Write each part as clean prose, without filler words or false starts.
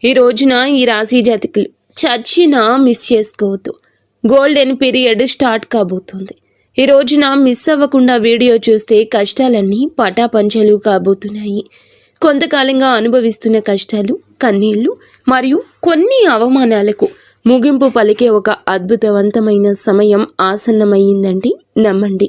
ఈ రోజున ఈ రాశి జాతకులు చచ్చినా మిస్ చేసుకోవద్దు. గోల్డెన్ పీరియడ్ స్టార్ట్ కాబోతుంది. ఈ రోజున మిస్ అవ్వకుండా వీడియో చూస్తే కష్టాలన్నీ పటాపంచలు కాబోతున్నాయి. కొంతకాలంగా అనుభవిస్తున్న కష్టాలు, కన్నీళ్లు మరియు కొన్ని అవమానాలకు ముగింపు పలికే ఒక అద్భుతవంతమైన సమయం ఆసన్నమయ్యిందండి. నమ్మండి.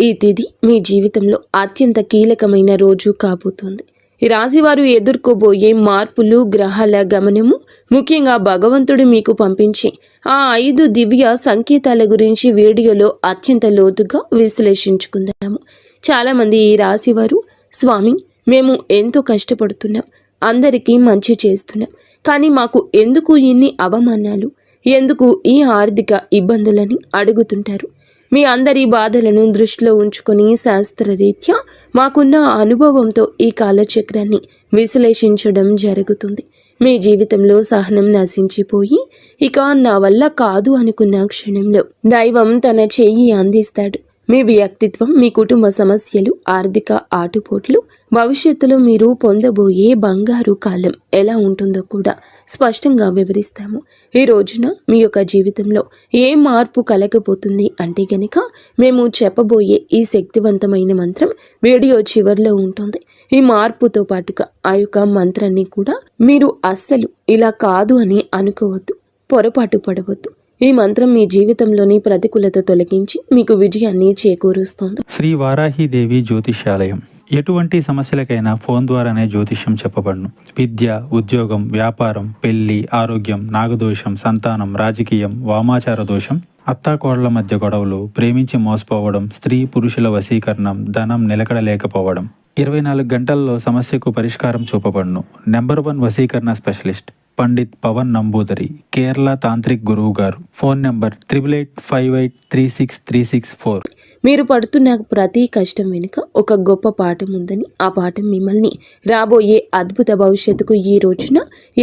ఈ తిథి మీ జీవితంలో అత్యంత కీలకమైన రోజు కాబోతోంది. ఈ రాశివారు ఎదుర్కోబోయే మార్పులు, గ్రహాల గమనము, ముఖ్యంగా భగవంతుడు మీకు పంపించే ఆ 5 దివ్య సంకేతాల గురించి వీడియోలో అత్యంత లోతుగా విశ్లేషించుకుందాము. చాలామంది ఈ రాశివారు, స్వామి మేము ఎంతో కష్టపడుతున్నాం, అందరికీ మంచి చేస్తున్నాం, కానీ మాకు ఎందుకు ఇన్ని అవమానాలు, ఎందుకు ఈ ఆర్థిక ఇబ్బందులని అడుగుతుంటారు. మీ అందరి బాధలను దృష్టిలో ఉంచుకొని శాస్త్రరీత్యా మాకున్న అనుభవంతో ఈ కాలచక్రాన్ని విశ్లేషించడం జరుగుతుంది. మీ జీవితంలో సహనం నశించిపోయి ఇక నా వల్ల కాదు అనుకున్న క్షణంలో దైవం తన చెయ్యి అందిస్తాడు. మీ వ్యక్తిత్వం, మీ కుటుంబ సమస్యలు, ఆర్థిక ఆటుపోట్లు, భవిష్యత్తులో మీరు పొందబోయే బంగారు కాలం ఎలా ఉంటుందో కూడా స్పష్టంగా వివరిస్తాము. ఈ రోజున మీ యొక్క జీవితంలో ఏ మార్పు కలగబోతుంది అంటే గనక మేము చెప్పబోయే ఈ శక్తివంతమైన మంత్రం వీడియో చివరిలో ఉంటుంది. ఈ మార్పుతో పాటుగా ఆ యొక్క మంత్రాన్ని కూడా మీరు అస్సలు ఇలా కాదు అని అనుకోవద్దు, పొరపాటు పడవద్దు. ఈ మంత్రం మీ జీవితంలోని ప్రతికూలత తొలగించి మీకు విజయాన్ని చేకూరుస్తుంది. శ్రీ వారాహిదేవి జ్యోతిష్యాలయం. ఎటువంటి సమస్యలకైనా ఫోన్ ద్వారానే జ్యోతిష్యం చెప్పబడును. విద్య, ఉద్యోగం, వ్యాపారం, పెళ్లి, ఆరోగ్యం, నాగదోషం, సంతానం, రాజకీయం, వామాచార దోషం, అత్తాకోడళ్ల మధ్య గొడవలు, ప్రేమించి మోసపోవడం, స్త్రీ పురుషుల వశీకరణం, ధనం నిలకడలేకపోవడం, 24 గంటల్లో సమస్యకు పరిష్కారం చూపబడును. నెంబర్ 1 వశీకరణ స్పెషలిస్ట్ పండిత్ పవన్ నంబూదరి, కేరళ తాంత్రిక్ గురువు గారు. Phone number 8858363634. మీరు పడుతున్న ప్రతి కష్టం వెనుక ఒక గొప్ప పాఠం ఉందని, ఆ పాఠం మిమ్మల్ని రాబోయే అద్భుత భవిష్యత్తుకు ఈ రోజున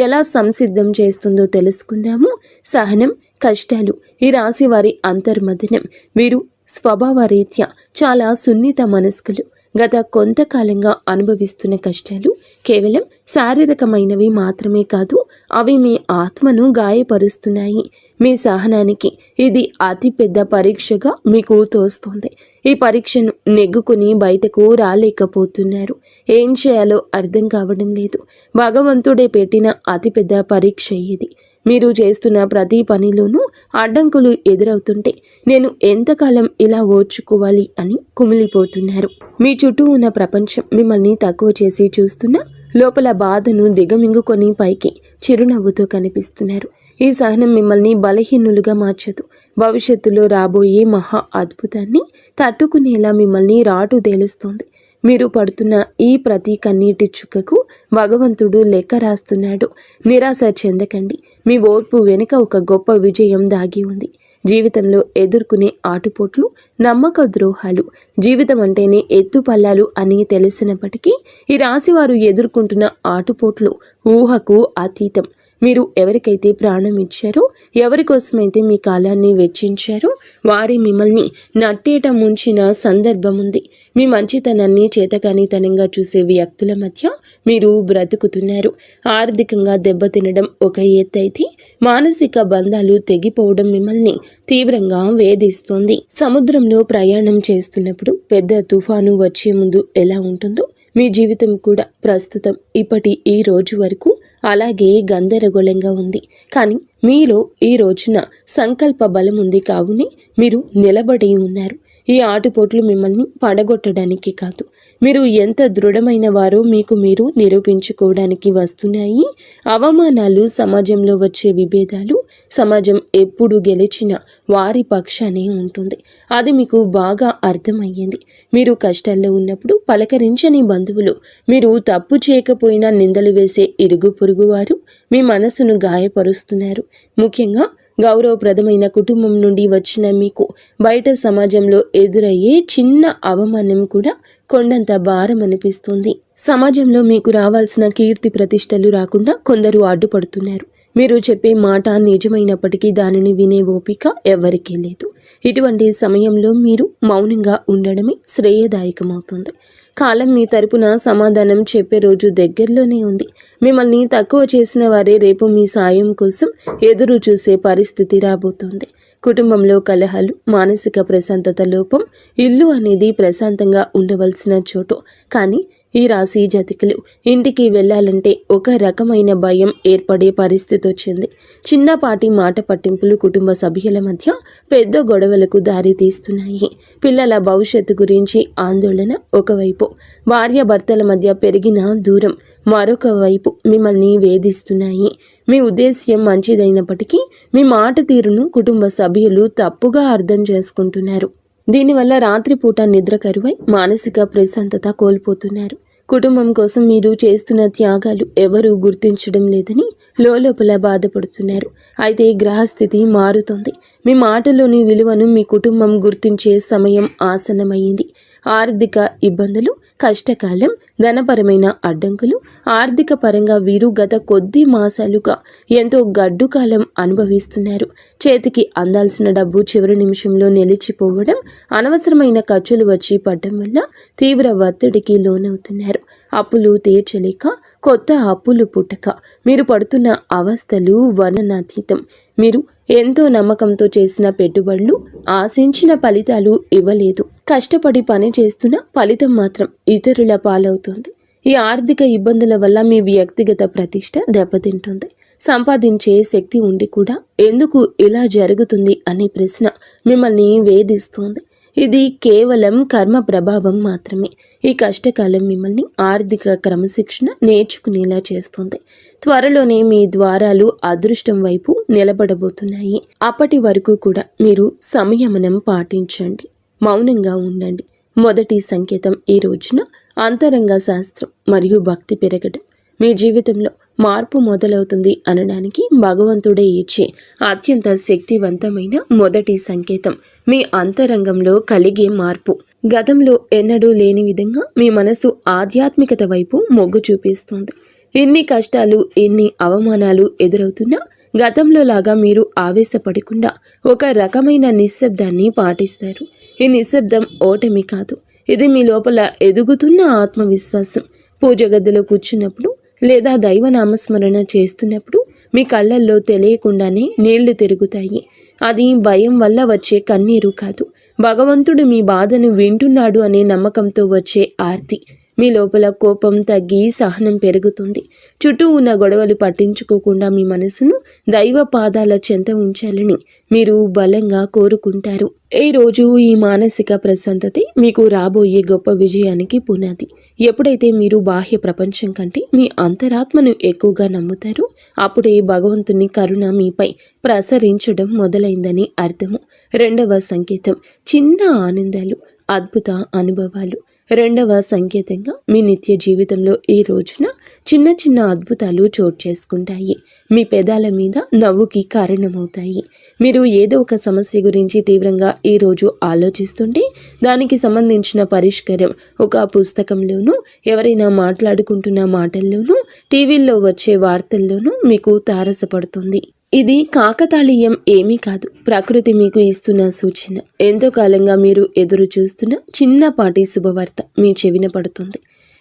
ఎలా సంసిద్ధం చేస్తుందో తెలుసుకుందాము. సహనం, కష్టాలు ఈ రాశి వారి అంతర్మథనం. వీరు స్వభావరీత్యా చాలా సున్నిత మనస్కులు. గత కొంతకాలంగా అనుభవిస్తున్న కష్టాలు కేవలం శారీరకమైనవి మాత్రమే కాదు, అవి మీ ఆత్మను గాయపరుస్తున్నాయి. మీ సహనానికి ఇది అతిపెద్ద పరీక్షగా మీకు తోస్తోంది. ఈ పరీక్షను నెగ్గుకుని బయటకు రాలేకపోతున్నారు. ఏం చేయాలో అర్థం కావడం లేదు. భగవంతుడే పెట్టిన అతిపెద్ద పరీక్ష ఇది. మీరు చేస్తున్న ప్రతి పనిలోనూ అడ్డంకులు ఎదురవుతుంటే నేను ఎంతకాలం ఇలా ఓర్చుకోవాలి అని కుమిలిపోతున్నారు. మీ చుట్టూ ఉన్న ప్రపంచం మిమ్మల్ని తక్కువ చేసి చూస్తున్నా లోపల బాధను దిగమింగుకొని పైకి చిరునవ్వుతో కనిపిస్తున్నారు. ఈ సహనం మిమ్మల్ని బలహీనులుగా మార్చదు. భవిష్యత్తులో రాబోయే మహా అద్భుతాన్ని తట్టుకునేలా మిమ్మల్ని రాటు తేలుస్తోంది. మీరు పడుతున్న ఈ ప్రతి కన్నీటి చుక్కకు భగవంతుడు లెక్క రాస్తున్నాడు. నిరాశ చెందకండి. మీ ఓర్పు వెనుక ఒక గొప్ప విజయం దాగి ఉంది. జీవితంలో ఎదుర్కొనే ఆటుపోట్లు, నమ్మక ద్రోహాలు, జీవితం అంటేనే ఎత్తుపల్లాలు అని తెలిసినప్పటికీ ఈ రాశివారు ఎదుర్కొంటున్న ఆటుపోట్లు ఊహకు అతీతం. మీరు ఎవరికైతే ప్రాణం ఇచ్చారో, ఎవరి కోసమైతే మీ కాలాన్ని వెచ్చించారో వారి మిమ్మల్ని నట్టేట ముంచిన సందర్భం ఉంది. మీ మంచితనాన్ని చేతకానితనంగా చూసే వ్యక్తుల మధ్య మీరు బ్రతుకుతున్నారు. ఆర్థికంగా దెబ్బతినడం ఒక ఎత్తైతే మానసిక బంధాలు తెగిపోవడం మిమ్మల్ని తీవ్రంగా వేధిస్తోంది. సముద్రంలో ప్రయాణం చేస్తున్నప్పుడు పెద్ద తుఫాను వచ్చే ముందు ఎలా ఉంటుందో మీ జీవితం కూడా ప్రస్తుతం ఇప్పటి ఈ రోజు వరకు అలాగే గందరగోళంగా ఉంది. కానీ మీలో ఈ రోజున సంకల్ప బలం ఉంది. కావునే మీరు నిలబడి ఉన్నారు. ఈ ఆటుపోట్లు మిమ్మల్ని పడగొట్టడానికి కాదు, మీరు ఎంత దృఢమైన వారో మీకు మీరు నిరూపించుకోవడానికి వస్తున్నాయి. అవమానాలు, సమాజంలో వచ్చే విభేదాలు, సమాజం ఎప్పుడు గెలిచిన వారి పక్షానే ఉంటుంది. అది మీకు బాగా అర్థమయ్యింది. మీరు కష్టాల్లో ఉన్నప్పుడు పలకరించని బంధువులు, మీరు తప్పు చేయకపోయినా నిందలు వేసే ఇరుగు పొరుగు వారు మీ మనసును గాయపరుస్తున్నారు. ముఖ్యంగా గౌరవప్రదమైన కుటుంబం నుండి వచ్చిన మీకు బయట సమాజంలో ఎదురయ్యే చిన్న అవమానం కూడా కొండంత భారం అనిపిస్తుంది. సమాజంలో మీకు రావాల్సిన కీర్తి ప్రతిష్టలు రాకుండా కొందరు అడ్డుపడుతున్నారు. మీరు చెప్పే మాట నిజమైనప్పటికీ దానిని వినే ఓపిక ఎవరికీ లేదు. ఇటువంటి సమయంలో మీరు మౌనంగా ఉండడమే శ్రేయదాయకమవుతుంది. కాలం మీ తరపున సమాధానం చెప్పే రోజు దగ్గరలోనే ఉంది. మిమ్మల్ని తక్కువ చేసిన వారే రేపు మీ సాయం కోసం ఎదురు చూసే పరిస్థితి రాబోతోంది. కుటుంబంలో కలహాలు, మానసిక ప్రశాంతత లోపం. ఇల్లు అనేది ప్రశాంతంగా ఉండవలసిన చోటు. కానీ ఈ రాశి జాతకులు ఇంటికి వెళ్ళాలంటే ఒక రకమైన భయం ఏర్పడే పరిస్థితి వచ్చింది. చిన్నపాటి మాట పట్టింపులు కుటుంబ సభ్యుల మధ్య పెద్ద గొడవలకు దారి తీస్తున్నాయి. పిల్లల భవిష్యత్తు గురించి ఆందోళన ఒకవైపు, భార్యాభర్తల మధ్య పెరిగిన దూరం మరొక వైపు మిమ్మల్ని వేధిస్తున్నాయి. మీ ఉద్దేశ్యం మంచిదైనప్పటికీ మీ మాట తీరును కుటుంబ సభ్యులు తప్పుగా అర్థం చేసుకుంటున్నారు. దీనివల్ల రాత్రిపూట నిద్ర కరువై మానసిక ప్రశాంతత కోల్పోతున్నారు. కుటుంబం కోసం మీరు చేస్తున్న త్యాగాలు ఎవరూ గుర్తించడం లేదని లోపల బాధపడుతున్నారు. అయితే గ్రహస్థితి మారుతోంది. మీ మాటలోని విలువను మీ కుటుంబం గుర్తించే సమయం ఆసన్నమైంది. ఆర్థిక ఇబ్బందులు, కష్టకాలం, ధనపరమైన అడ్డంకులు. ఆర్థిక పరంగా వీరు గత కొద్ది మాసాలుగా ఎంతో గడ్డు కాలం అనుభవిస్తున్నారు. చేతికి అందాల్సిన డబ్బు చివరి నిమిషంలో నిలిచిపోవడం, అనవసరమైన ఖర్చులు వచ్చి పడడం వల్ల తీవ్ర ఒత్తిడికి లోనవుతున్నారు. అప్పులు తీర్చలేక కొత్త అప్పులు పుట్టక మీరు పడుతున్న అవస్థలు వర్ణనాతీతం. మీరు ఎంతో నమ్మకంతో చేసిన పెట్టుబడులు ఆశించిన ఫలితాలు ఇవ్వలేదు. కష్టపడి పని చేస్తున్న ఫలితం మాత్రం ఇతరుల పాలవుతుంది. ఈ ఆర్థిక ఇబ్బందుల వల్ల మీ వ్యక్తిగత ప్రతిష్ట దెబ్బతింటుంది. సంపాదించే శక్తి ఉండి కూడా ఎందుకు ఇలా జరుగుతుంది అనే ప్రశ్న మిమ్మల్ని వేధిస్తోంది. ఇది కేవలం కర్మ ప్రభావం మాత్రమే. ఈ కష్టకాలం మిమ్మల్ని ఆర్థిక క్రమశిక్షణ నేర్చుకునేలా చేస్తుంది. త్వరలోనే మీ ద్వారాలు అదృష్టం వైపు నిలబడబోతున్నాయి. అప్పటి వరకు కూడా మీరు సంయమనం పాటించండి, మౌనంగా ఉండండి. మొదటి సంకేతం ఈ రోజున అంతరంగ శాస్త్రం మరియు భక్తి పెరగడం. మీ జీవితంలో మార్పు మొదలవుతుంది అనడానికి భగవంతుడే ఇచ్చే అత్యంత శక్తివంతమైన మొదటి సంకేతం మీ అంతరంగంలో కలిగే మార్పు. గతంలో ఎన్నడూ లేని విధంగా మీ మనసు ఆధ్యాత్మికత వైపు మొగ్గు చూపిస్తోంది. ఎన్ని కష్టాలు, ఎన్ని అవమానాలు ఎదురవుతున్నా గతంలో లాగా మీరు ఆవేశపడకుండా ఒక రకమైన నిశ్శబ్దాన్ని పాటిస్తారు. ఈ నిశ్శబ్దం ఓటమి కాదు, ఇది మీ లోపల ఎదుగుతున్న ఆత్మవిశ్వాసం. పూజ గదిలో కూర్చున్నప్పుడు లేదా దైవ నామస్మరణ చేస్తున్నప్పుడు మీ కళ్ళల్లో తెలియకుండానే నీళ్లు తిరుగుతాయి. అది భయం వల్ల వచ్చే కన్నీరు కాదు, భగవంతుడు మీ బాధను వింటున్నాడు అనే నమ్మకంతో వచ్చే ఆర్తి. మీ లోపల కోపం తగ్గి సహనం పెరుగుతుంది. చుట్టూ ఉన్న గొడవలు పట్టించుకోకుండా మీ మనసును దైవ పాదాల చెంత ఉంచాలని మీరు బలంగా కోరుకుంటారు. ఈ రోజు ఈ మానసిక ప్రశాంతతే మీకు రాబోయే గొప్ప విజయానికి పునాది. ఎప్పుడైతే మీరు బాహ్య ప్రపంచం కంటే మీ అంతరాత్మను ఎక్కువగా నమ్ముతారో అప్పుడే భగవంతుని కరుణ మీపై ప్రసరించడం మొదలైందని అర్థము. రెండవ సంకేతం చిన్న ఆనందాలు, అద్భుత అనుభవాలు. రెండవ సంకేతంగా మీ నిత్య జీవితంలో ఈ రోజున చిన్న చిన్న అద్భుతాలు చోటు చేసుకుంటాయి. మీ పెదాల మీద నవ్వుకి కారణమవుతాయి. మీరు ఏదో ఒక సమస్య గురించి తీవ్రంగా ఈరోజు ఆలోచిస్తుంటే దానికి సంబంధించిన పరిష్కారం ఒక పుస్తకంలోనూ, ఎవరైనా మాట్లాడుకుంటున్న మాటల్లోనూ, టీవీల్లో వచ్చే వార్తల్లోనూ మీకు తారసపడుతుంది. ఇది కాకతాళీయం ఏమీ కాదు, ప్రకృతి మీకు ఇస్తున్న సూచన. ఎంతో కాలంగా మీరు ఎదురు చూస్తున్న చిన్నపాటి శుభవార్త మీ చెవిన పడుతుంది.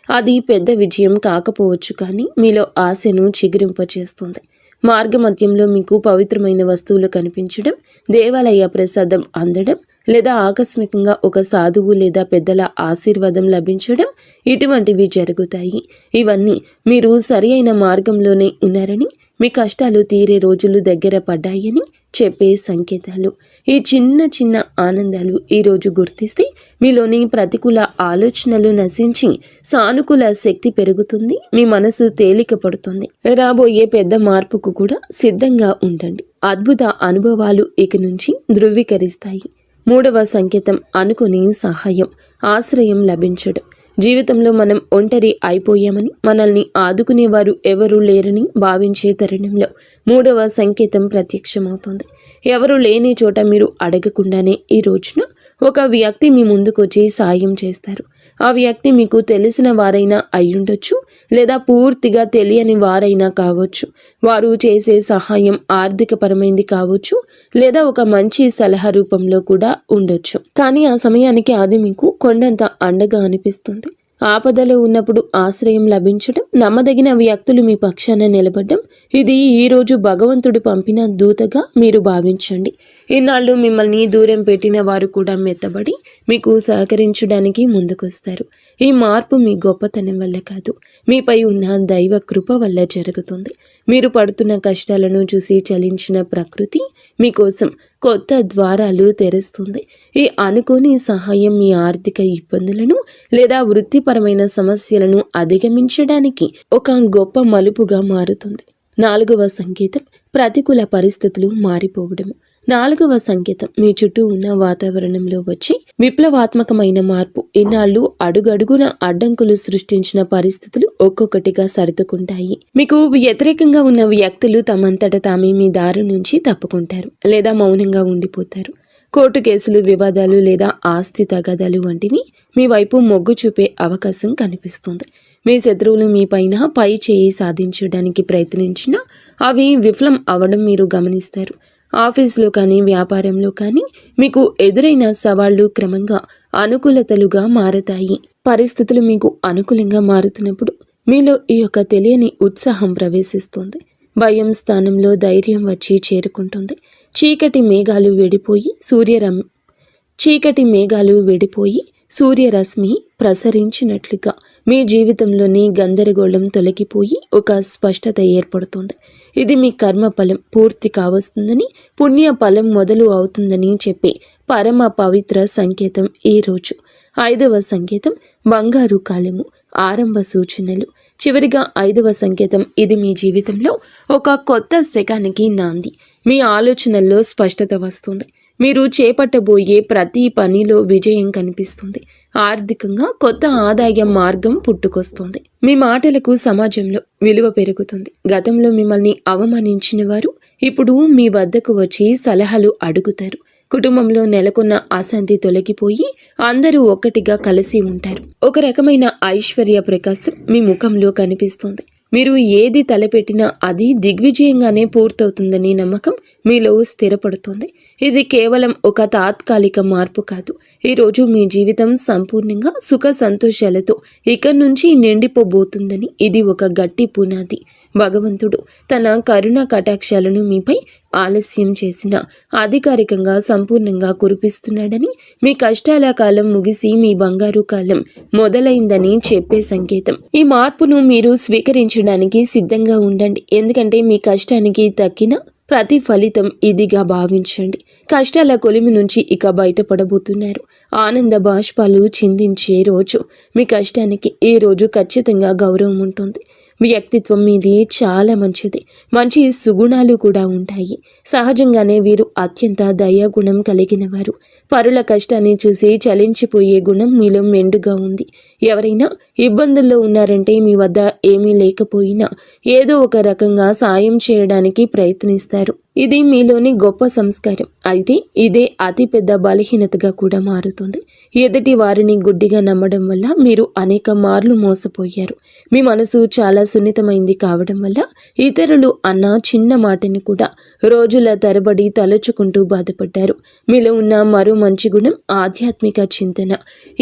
అది పెద్ద విజయం కాకపోవచ్చు, కానీ మీలో ఆశను చిగురింపచేస్తుంది. మార్గమధ్యంలో మీకు పవిత్రమైన వస్తువులు కనిపించడం, దేవాలయ ప్రసాదం అందడం, లేదా ఆకస్మికంగా ఒక సాధువు లేదా పెద్దల ఆశీర్వాదం లభించడం, ఇటువంటివి జరుగుతాయి. ఇవన్నీ మీరు సరి అయిన మార్గంలోనే ఉన్నారని, మీ కష్టాలు తీరే రోజులు దగ్గర పడ్డాయని చెప్పే సంకేతాలు. ఈ చిన్న చిన్న ఆనందాలు ఈరోజు గుర్తిస్తే మీలోని ప్రతికూల ఆలోచనలు నశించి సానుకూల శక్తి పెరుగుతుంది. మీ మనసు తేలిక పడుతుంది. రాబోయే పెద్ద మార్పుకు కూడా సిద్ధంగా ఉండండి. అద్భుత అనుభవాలు ఇక నుంచి ధృవీకరిస్తాయి. మూడవ సంకేతం అనుకుని సహాయం, ఆశ్రయం లభించడం. జీవితంలో మనం ఒంటరి అయిపోయామని, మనల్ని ఆదుకునేవారు ఎవరూ లేరని భావించే తరుణంలో మూడవ సంకేతం ప్రత్యక్షమవుతుంది. ఎవరు లేని చోట మీరు అడగకుండానే ఈ రోజున ఒక వ్యక్తి మీ ముందుకొచ్చి సాయం చేస్తారు. ఆ వ్యక్తి మీకు తెలిసిన వారైనా అయ్యుండొచ్చు, లేదా పూర్తిగా తెలియని వారైనా కావచ్చు. వారు చేసే సహాయం ఆర్థికపరమైంది కావచ్చు, లేదా ఒక మంచి సలహా రూపంలో కూడా ఉండొచ్చు. కానీ ఆ సమయానికి అది మీకు కొండంత అండగా అనిపిస్తుంది. ఆపదలో ఉన్నప్పుడు ఆశ్రయం లభించడం, నమ్మదగిన వ్యక్తులు మీ పక్షాన నిలబడడం, ఇది ఈరోజు భగవంతుడు పంపిన దూతగా మీరు భావించండి. ఇన్నాళ్ళు మిమ్మల్ని దూరం పెట్టిన వారు కూడా మెత్తబడి మీకు సహకరించడానికి ముందుకొస్తారు. ఈ మార్పు మీ గొప్పతనం వల్ల కాదు, మీపై ఉన్న దైవ కృప వల్ల జరుగుతుంది. మీరు పడుతున్న కష్టాలను చూసి చలించిన ప్రకృతి మీకోసం కొత్త ద్వారాలు తెరుస్తుంది. ఈ అనుకోని సహాయం మీ ఆర్థిక ఇబ్బందులను లేదా వృత్తిపరమైన సమస్యలను అధిగమించడానికి ఒక గొప్ప మలుపుగా మారుతుంది. 4వ సంకేతం ప్రతికూల పరిస్థితులు మారిపోవడము. 4వ సంకేతం మీ చుట్టూ ఉన్న వాతావరణంలో వచ్చి విప్లవాత్మకమైన మార్పు. ఇన్నాళ్ళు అడుగడుగున అడ్డంకులు సృష్టించిన పరిస్థితులు ఒక్కొక్కటిగా సర్దుకుంటాయి. మీకు వ్యతిరేకంగా ఉన్న వ్యక్తులు తమంతట తామే మీ దారి నుంచి తప్పుకుంటారు లేదా మౌనంగా ఉండిపోతారు. కోర్టు కేసులు, వివాదాలు లేదా ఆస్తి తగాదాలు వంటివి మీ వైపు మొగ్గు చూపే అవకాశం కనిపిస్తుంది. మీ శత్రువులు మీ పైన పై చేయి సాధించడానికి ప్రయత్నించినా అవి విఫలం అవ్వడం మీరు గమనిస్తారు. ఆఫీస్లో కానీ వ్యాపారంలో కానీ మీకు ఎదురైన సవాళ్లు క్రమంగా అనుకూలతలుగా మారతాయి. పరిస్థితులు మీకు అనుకూలంగా మారుతున్నప్పుడు మీలో ఈ యొక్క తెలియని ఉత్సాహం ప్రవేశిస్తుంది. భయం స్థానంలో ధైర్యం వచ్చి చేరుకుంటుంది. చీకటి మేఘాలు వెడిపోయి సూర్యరశ్మి ప్రసరించినట్లుగా మీ జీవితంలోని గందరగోళం తొలగిపోయి ఒక స్పష్టత ఏర్పడుతుంది. ఇది మీ కర్మ ఫలం పూర్తి కావస్తుందని, పుణ్య ఫలం మొదలు అవుతుందని చెప్పే పరమ పవిత్ర సంకేతం ఈ రోజు. 5వ సంకేతం బంగారు కాలము, ఆరంభ సూచనలు. చివరిగా 5వ సంకేతం, ఇది మీ జీవితంలో ఒక కొత్త శకానికి నాంది. మీ ఆలోచనల్లో స్పష్టత వస్తుంది. మీరు చేపట్టబోయే ప్రతి పనిలో విజయం కనిపిస్తుంది. ఆర్థికంగా కొత్త ఆదాయ మార్గం పుట్టుకొస్తుంది. మీ మాటలకు సమాజంలో విలువ పెరుగుతుంది. గతంలో మిమ్మల్ని అవమానించిన వారు ఇప్పుడు మీ వద్దకు వచ్చి సలహాలు అడుగుతారు. కుటుంబంలో నెలకొన్న అశాంతి తొలగిపోయి అందరూ ఒక్కటిగా కలిసి ఉంటారు. ఒక రకమైన ఐశ్వర్య ప్రకాశం మీ ముఖంలో కనిపిస్తుంది. మీరు ఏది తలపెట్టినా అది దిగ్విజయంగానే పూర్తవుతుందని నమ్మకం మీలో స్థిరపడుతుంది. ఇది కేవలం ఒక తాత్కాలిక మార్పు కాదు. ఈరోజు మీ జీవితం సంపూర్ణంగా సుఖ సంతోషాలతో ఇక్కడి నుంచి నిండిపోబోతుందని ఇది ఒక గట్టి పునాది. భగవంతుడు తన కరుణ కటాక్షాలను మీపై ఆలస్యం చేసిన అధికారికంగా సంపూర్ణంగా కురిపిస్తున్నాడని, మీ కష్టాల కాలం ముగిసి మీ బంగారు కాలం మొదలైందని చెప్పే సంకేతం. ఈ మార్పును మీరు స్వీకరించడానికి సిద్ధంగా ఉండండి. ఎందుకంటే మీ కష్టానికి తక్కిన ప్రతి ఫలితం ఇదిగా భావించండి. కష్టాల కొలిమి నుంచి ఇక బయటపడబోతున్నారు. ఆనంద బాష్పాలు చిందించే రోజు. మీ కష్టానికి ఈ రోజు ఖచ్చితంగా గౌరవం ఉంటుంది. వ్యక్తిత్వం మీది చాలా మంచిది. మంచి సుగుణాలు కూడా ఉంటాయి. సహజంగానే వీరు అత్యంత దయాగుణం కలిగిన వారు. పరుల కష్టాన్ని చూసి చలించిపోయే గుణం మీలో మెండుగా ఉంది. ఎవరైనా ఇబ్బందుల్లో ఉన్నారంటే మీ వద్ద ఏమీ లేకపోయినా ఏదో ఒక రకంగా సాయం చేయడానికి ప్రయత్నిస్తారు. ఇది మీలోని గొప్ప సంస్కారం. అయితే ఇదే అతిపెద్ద బలహీనతగా కూడా మారుతుంది. ఎదుటి వారిని గుడ్డిగా నమ్మడం వల్ల మీరు అనేక మార్లు మోసపోయారు. మీ మనసు చాలా సున్నితమైంది కావడం వల్ల ఇతరులు అన్న చిన్న మాటని కూడా రోజుల తరబడి తలుచుకుంటూ బాధపడ్డారు. మీలో ఉన్న మరో మంచి గుణం ఆధ్యాత్మిక చింతన.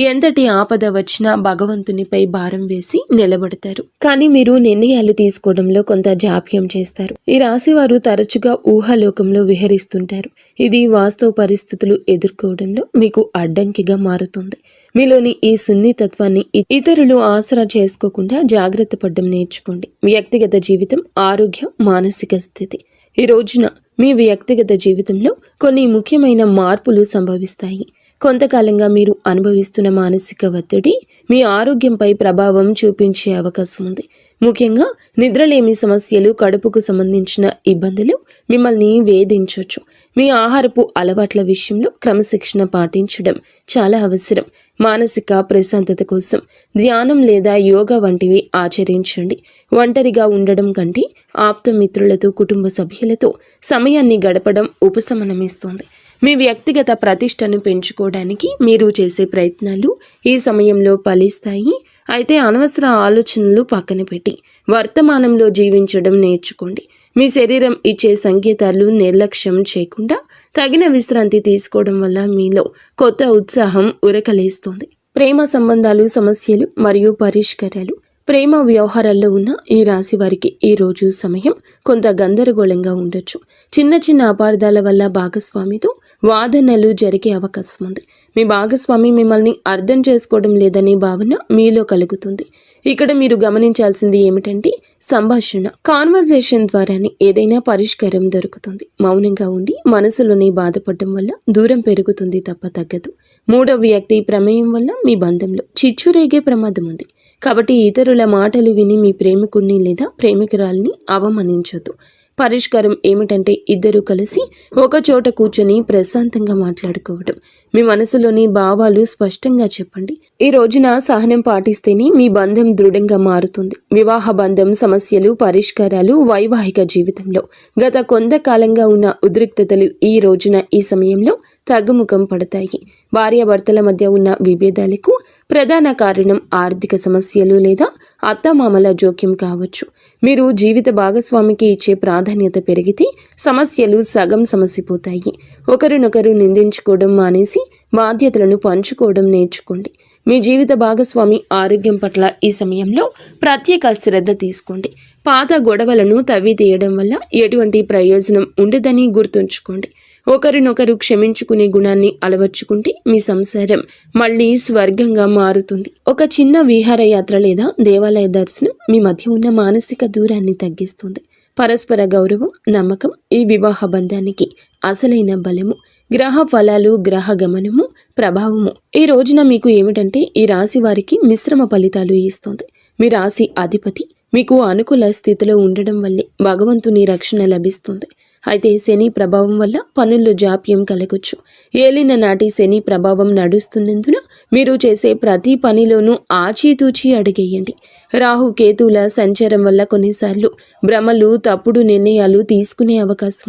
ఎంతటి ఆపద వచ్చినా భగవంతునిపై భారం వేసి నిలబడతారు. కానీ మీరు నిర్ణయాలు తీసుకోవడంలో కొంత జాప్యం చేస్తారు. ఈ రాశి వారు తరచుగా ఊహాలోకంలో విహరిస్తుంటారు. ఇది వాస్తవ పరిస్థితులు ఎదుర్కోవడంలో మీకు అడ్డంకిగా మారుతుంది. మీలోని ఈ సున్నితత్వాన్ని ఇతరులు ఆసరా చేసుకోకుండా జాగ్రత్త పడడం నేర్చుకోండి. వ్యక్తిగత జీవితం, ఆరోగ్యం, మానసిక స్థితి. ఈ రోజున మీ వ్యక్తిగత జీవితంలో కొన్ని ముఖ్యమైన మార్పులు సంభవిస్తాయి. కొంతకాలంగా మీరు అనుభవిస్తున్న మానసిక ఒత్తిడి మీ ఆరోగ్యంపై ప్రభావం చూపించే అవకాశం ఉంది. ముఖ్యంగా నిద్రలేమి సమస్యలు, కడుపుకు సంబంధించిన ఇబ్బందులు మిమ్మల్ని వేధించవచ్చు. మీ ఆహారపు అలవాట్ల విషయంలో క్రమశిక్షణ పాటించడం చాలా అవసరం. మానసిక ప్రశాంతత కోసం ధ్యానం లేదా యోగా వంటివి ఆచరించండి. ఒంటరిగా ఉండడం కంటే ఆప్తమిత్రులతో, కుటుంబ సభ్యులతో సమయాన్ని గడపడం ఉపశమనమిస్తుంది. మీ వ్యక్తిగత ప్రతిష్టను పెంచుకోవడానికి మీరు చేసే ప్రయత్నాలు ఈ సమయంలో ఫలిస్తాయి. అయితే అనవసర ఆలోచనలు పక్కన పెట్టి వర్తమానంలో జీవించడం నేర్చుకోండి. మీ శరీరం ఇచ్చే సంకేతాలు నిర్లక్ష్యం చేయకుండా తగిన విశ్రాంతి తీసుకోవడం వల్ల మీలో కొత్త ఉత్సాహం ఉరకలేస్తుంది. ప్రేమ సంబంధాలు, సమస్యలు మరియు పరిష్కారాలు. ప్రేమ వ్యవహారాల్లో ఉన్న ఈ రాశి వారికి ఈ రోజు సమయం కొంత గందరగోళంగా ఉండొచ్చు. చిన్న చిన్న అపార్థాల వల్ల భాగస్వామితో వాదనలు జరిగే అవకాశం ఉంది. మీ భాగస్వామి మిమ్మల్ని అర్థం చేసుకోవడం లేదనే భావన మీలో కలుగుతుంది. ఇక్కడ మీరు గమనించాల్సింది ఏమిటంటే సంభాషణ, కాన్వర్జేషన్ ద్వారానే ఏదైనా పరిష్కారం దొరుకుతుంది. మౌనంగా ఉండి మనసులోనే బాధపడడం వల్ల దూరం పెరుగుతుంది తప్ప తగ్గదు. మూడవ వ్యక్తి ప్రమేయం వల్ల మీ బంధంలో చిచ్చురేగే ప్రమాదం ఉంది. కాబట్టి ఇతరుల మాటలు విని మీ ప్రేమికుడిని లేదా ప్రేమికురాల్ని అవమానించొద్దు. పరిష్కారం ఏమిటంటే ఇద్దరూ కలిసి ఒక చోట కూర్చొని ప్రశాంతంగా మాట్లాడుకోవడం. మీ మనసులోని భావాలు స్పష్టంగా చెప్పండి. ఈ రోజున సహనం పాటిస్తేనే మీ బంధం దృఢంగా మారుతుంది. వివాహ బంధం, సమస్యలు, పరిష్కారాలు, వైవాహిక జీవితంలో గత కొంతకాలంగా ఉన్న ఉద్రిక్తతలు ఈ రోజున ఈ సమయంలో తగ్గుముఖం పడతాయి. భార్యాభర్తల మధ్య ఉన్న విభేదాలకు ప్రధాన కారణం ఆర్థిక సమస్యలు లేదా అత్తమామల జోక్యం కావచ్చు. మీరు జీవిత భాగస్వామికి ఇచ్చే ప్రాధాన్యత పెరిగితే సమస్యలు సగం సమసిపోతాయి. ఒకరినొకరు నిందించుకోవడం మానేసి బాధ్యతలను పంచుకోవడం నేర్చుకోండి. మీ జీవిత భాగస్వామి ఆరోగ్యం పట్ల ఈ సమయంలో ప్రత్యేక శ్రద్ధ తీసుకోండి. పాత గొడవలను తవ్వి తీయడం వల్ల ఎటువంటి ప్రయోజనం ఉండదని గుర్తుంచుకోండి. ఒకరినొకరు క్షమించుకునే గుణాన్ని అలవర్చుకుంటే మీ సంసారం మళ్ళీ స్వర్గంగా మారుతుంది. ఒక చిన్న విహారయాత్ర లేదా దేవాలయ దర్శనం మీ మధ్య ఉన్న మానసిక దూరాన్ని తగ్గిస్తుంది. పరస్పర గౌరవం, నమ్మకం ఈ వివాహ బంధానికి అసలైన బలము. గ్రహ ఫలాలు, గ్రహ గమనము, ప్రభావము ఈ రోజున మీకు ఏమిటంటే ఈ రాశి వారికి మిశ్రమ ఫలితాలు ఇస్తుంది. మీ రాశి అధిపతి మీకు అనుకూల స్థితిలో ఉండడం వల్లే భగవంతుని రక్షణ లభిస్తుంది. అయితే శని ప్రభావం వల్ల పనుల్లో జాప్యం కలగొచ్చు. ఏలిన నాటి శని ప్రభావం నడుస్తున్నందున మీరు చేసే ప్రతి పనిలోనూ ఆచితూచి అడిగేయండి. రాహు కేతువుల సంచారం వల్ల కొన్నిసార్లు భ్రమలు, తప్పుడు నిర్ణయాలు తీసుకునే అవకాశం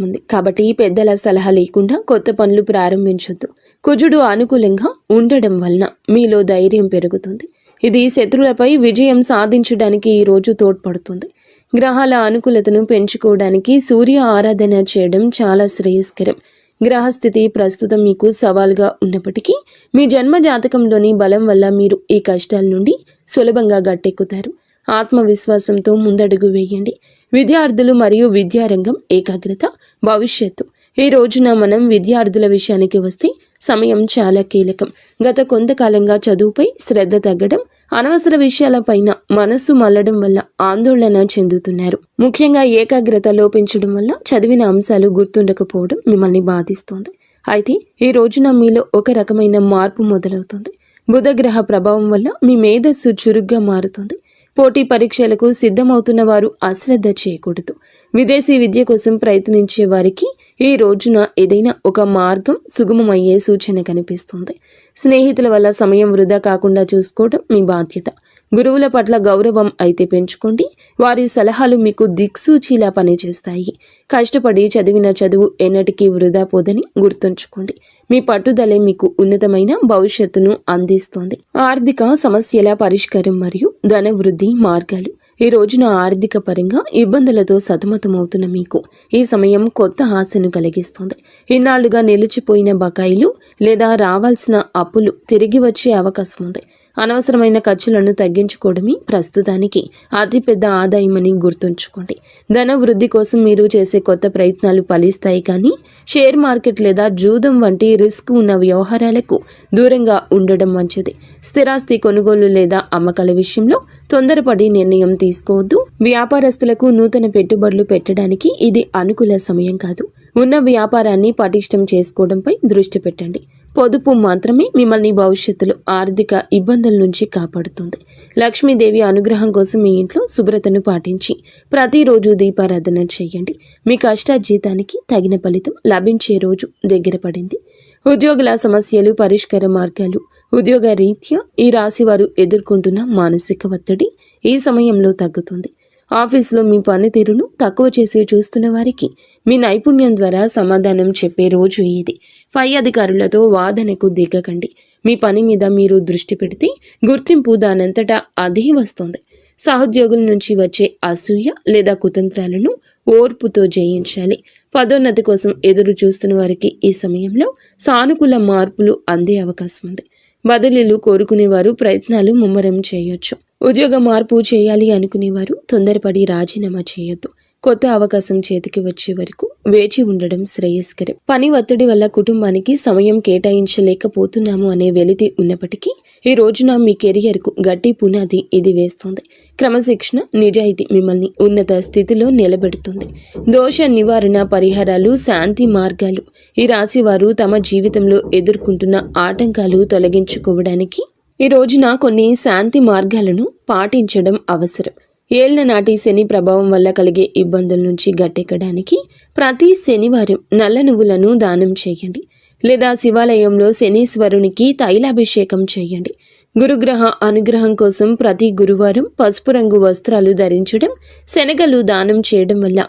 ఉంది. కాబట్టి పెద్దల సలహా లేకుండా కొత్త పనులు ప్రారంభించొద్దు. కుజుడు అనుకూలంగా ఉండడం వలన మీలో ధైర్యం పెరుగుతుంది. ఇది శత్రువులపై విజయం సాధించడానికి ఈ రోజు తోడ్పడుతుంది. గ్రహాల అనుకూలతను పెంచుకోవడానికి సూర్య ఆరాధన చేయడం చాలా శ్రేయస్కరం. గ్రహస్థితి ప్రస్తుతం మీకు సవాల్గా ఉన్నప్పటికీ మీ జన్మ జాతకంలోని బలం వల్ల మీరు ఈ కష్టాల నుండి సులభంగా గట్టెక్కుతారు. ఆత్మవిశ్వాసంతో ముందడుగు వేయండి. విద్యార్థులు మరియు విద్యారంగం, ఏకాగ్రత, భవిష్యత్తు ఈ రోజున మనం విద్యార్థుల విషయానికి వస్తే సమయం చాలా కీలకం. గత కొంతకాలంగా చదువుపై శ్రద్ధ తగ్గడం, అనవసర విషయాలపైన మనస్సు మళ్లడం వల్ల ఆందోళన చెందుతున్నారు. ముఖ్యంగా ఏకాగ్రత లోపించడం వల్ల చదివిన అంశాలు గుర్తుండకపోవడం మిమ్మల్ని బాధిస్తోంది. అయితే ఈ రోజున మీలో ఒక రకమైన మార్పు మొదలవుతుంది. బుధగ్రహ ప్రభావం వల్ల మీ మేధస్సు చురుగ్గా మారుతుంది. పోటీ పరీక్షలకు సిద్ధమవుతున్న వారు అశ్రద్ధ చేయకూడదు. విదేశీ విద్య కోసం ప్రయత్నించే వారికి ఈ రోజున ఏదైనా ఒక మార్గం సుగమమయ్యే సూచన కనిపిస్తుంది. స్నేహితుల వల్ల సమయం వృధా కాకుండా చూసుకోవడం మీ బాధ్యత. గురువుల పట్ల గౌరవం అయితే పెంచుకోండి. వారి సలహాలు మీకు దిక్సూచిలా పనిచేస్తాయి. కష్టపడి చదివిన చదువు ఎన్నటికీ వృధా పోదని గుర్తుంచుకోండి. మీ పట్టుదలే మీకు ఉన్నతమైన భవిష్యత్తును అందిస్తోంది. ఆర్థిక సమస్యల పరిష్కారం మరియు ధన వృద్ధి మార్గాలు. ఈ రోజున ఆర్థిక పరంగా ఇబ్బందులతో సతమతమవుతున్న మీకు ఈ సమయం కొత్త ఆశను కలిగిస్తుంది. ఇన్నాళ్లుగా నిలిచిపోయిన బకాయిలు లేదా రావాల్సిన అప్పులు తిరిగి వచ్చే అవకాశం ఉంది. అనవసరమైన ఖర్చులను తగ్గించుకోవడమే ప్రస్తుతానికి అతిపెద్ద ఆదాయమని గుర్తుంచుకోండి. ధన వృద్ధి కోసం మీరు చేసే కొత్త ప్రయత్నాలు ఫలిస్తాయి, కానీ షేర్ మార్కెట్ లేదా జూదం వంటి రిస్క్ ఉన్న వ్యవహారాలకు దూరంగా ఉండడం మంచిది. స్థిరాస్తి కొనుగోలు లేదా అమ్మకాల విషయంలో తొందరపడి నిర్ణయం తీసుకోవద్దు. వ్యాపారస్తులకు నూతన పెట్టుబడులు పెట్టడానికి ఇది అనుకూల సమయం కాదు. ఉన్న వ్యాపారాన్ని పటిష్టం చేసుకోవడంపై దృష్టి పెట్టండి. పొదుపు మాత్రమే మిమ్మల్ని భవిష్యత్తులో ఆర్థిక ఇబ్బందుల నుంచి కాపాడుతుంది. లక్ష్మీదేవి అనుగ్రహం కోసం మీ ఇంట్లో శుభ్రతను పాటించి ప్రతిరోజు దీపారాధన చేయండి. మీ కష్టార్జితానికి తగిన ఫలితం లభించే రోజు దగ్గర పడింది. ఉద్యోగుల సమస్యలు, పరిష్కార మార్గాలు. ఉద్యోగ రీత్యా ఈ రాశివారు ఎదుర్కొంటున్న మానసిక ఒత్తిడి ఈ సమయంలో తగ్గుతుంది. ఆఫీసులో మీ పనితీరును తక్కువ చేసి చూస్తున్న వారికి మీ నైపుణ్యం ద్వారా సమాధానం చెప్పే రోజు ఇది. పై అధికారులతో వాదనకు దిగకండి. మీ పని మీద మీరు దృష్టి పెడితే గుర్తింపు దానంతటా అదే వస్తుంది. సహోద్యోగుల నుంచి వచ్చే అసూయ లేదా కుతంత్రాలను ఓర్పుతో జయించాలి. పదోన్నతి కోసం ఎదురు చూస్తున్న వారికి ఈ సమయంలో సానుకూల మార్పులు అందే అవకాశం ఉంది. బదిలీలు కోరుకునేవారు ప్రయత్నాలు ముమ్మరం చేయొచ్చు. ఉద్యోగ మార్పు చేయాలి అనుకునేవారు తొందరపడి రాజీనామా చేయొద్దు. కొత్త అవకాశం చేతికి వచ్చే వరకు వేచి ఉండడం శ్రేయస్కరం. పని ఒత్తిడి వల్ల కుటుంబానికి సమయం కేటాయించలేకపోతున్నాము అనే వెలితి ఉన్నప్పటికీ ఈ రోజున మీ కెరియర్కు గట్టి పునాది ఇది వేస్తోంది. క్రమశిక్షణ, నిజాయితీ మిమ్మల్ని ఉన్నత స్థితిలో నిలబెడుతుంది. దోష నివారణ పరిహారాలు, శాంతి మార్గాలు. ఈ రాశి వారు తమ జీవితంలో ఎదుర్కొంటున్న ఆటంకాలు తొలగించుకోవడానికి ఈ రోజున కొన్ని శాంతి మార్గాలను పాటించడం అవసరం. ఏళ్ల నాటి శని ప్రభావం వల్ల కలిగే ఇబ్బందుల నుంచి గట్టెక్కడానికి ప్రతి శనివారం నల్ల నువ్వులను దానం చేయండి, లేదా శివాలయంలో శనీశ్వరునికి తైలాభిషేకం చేయండి. గురుగ్రహ అనుగ్రహం కోసం ప్రతి గురువారం పసుపు రంగు వస్త్రాలు ధరించడం, శనగలు దానం చేయడం వల్ల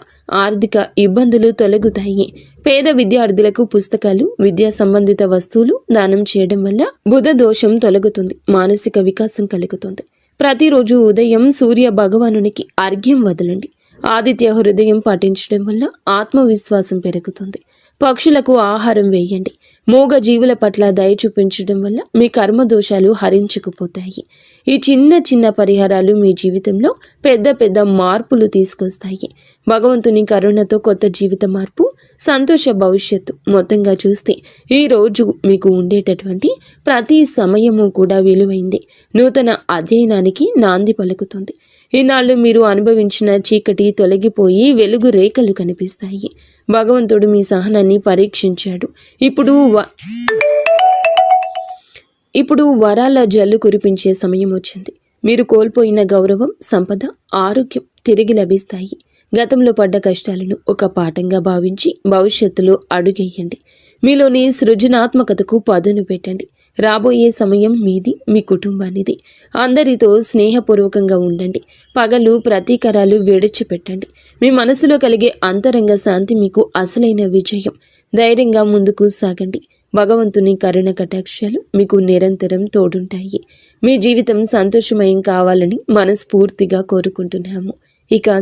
ఆర్థిక ఇబ్బందులు తొలగుతాయి. పేద విద్యార్థులకు పుస్తకాలు, విద్యా సంబంధిత వస్తువులు దానం చేయడం వల్ల బుధ దోషం తొలగుతుంది, మానసిక వికాసం కలుగుతుంది. ప్రతిరోజు ఉదయం సూర్య భగవానునికి అర్ఘ్యం వదలండి. ఆదిత్య హృదయం పాటించడం వల్ల ఆత్మవిశ్వాసం పెరుగుతుంది. పక్షులకు ఆహారం వేయండి. మూగ జీవుల పట్ల దయ చూపించడం వల్ల మీ కర్మ దోషాలు హరించుకుపోతాయి. ఈ చిన్న చిన్న పరిహారాలు మీ జీవితంలో పెద్ద పెద్ద మార్పులు తీసుకొస్తాయి. భగవంతుని కరుణతో కొత్త జీవిత మార్పు, సంతోష భవిష్యత్తు. మొత్తంగా చూస్తే ఈ రోజు మీకు ఉండేటటువంటి ప్రతి సమయము కూడా విలువైంది. నూతన అధ్యయనానికి నాంది పలుకుతుంది. ఈనాళ్ళు మీరు అనుభవించిన చీకటి తొలగిపోయి వెలుగు రేఖలు కనిపిస్తాయి. భగవంతుడు మీ సహనాన్ని పరీక్షించాడు. ఇప్పుడు వరాల జల్లు కురిపించే సమయం వచ్చింది. మీరు కోల్పోయిన గౌరవం, సంపద, ఆరోగ్యం తిరిగి లభిస్తాయి. గతంలో పడ్డ కష్టాలను ఒక పాఠంగా భావించి భవిష్యత్తులో అడుగేయండి. మీలోని సృజనాత్మకతకు పదును పెట్టండి. రాబోయే సమయం మీది, మీ కుటుంబానిది. అందరితో స్నేహపూర్వకంగా ఉండండి. పగలు ప్రతీకారాలు విడిచిపెట్టండి. మీ మనసులో కలిగే అంతరంగ శాంతి మీకు అసలైన విజయం. ధైర్యంగా ముందుకు సాగండి. భగవంతుని కరుణ కటాక్షాలు మీకు నిరంతరం తోడుంటాయి. మీ జీవితం సంతోషమయం కావాలని మనస్ఫూర్తిగా కోరుకుంటున్నాము. ఇక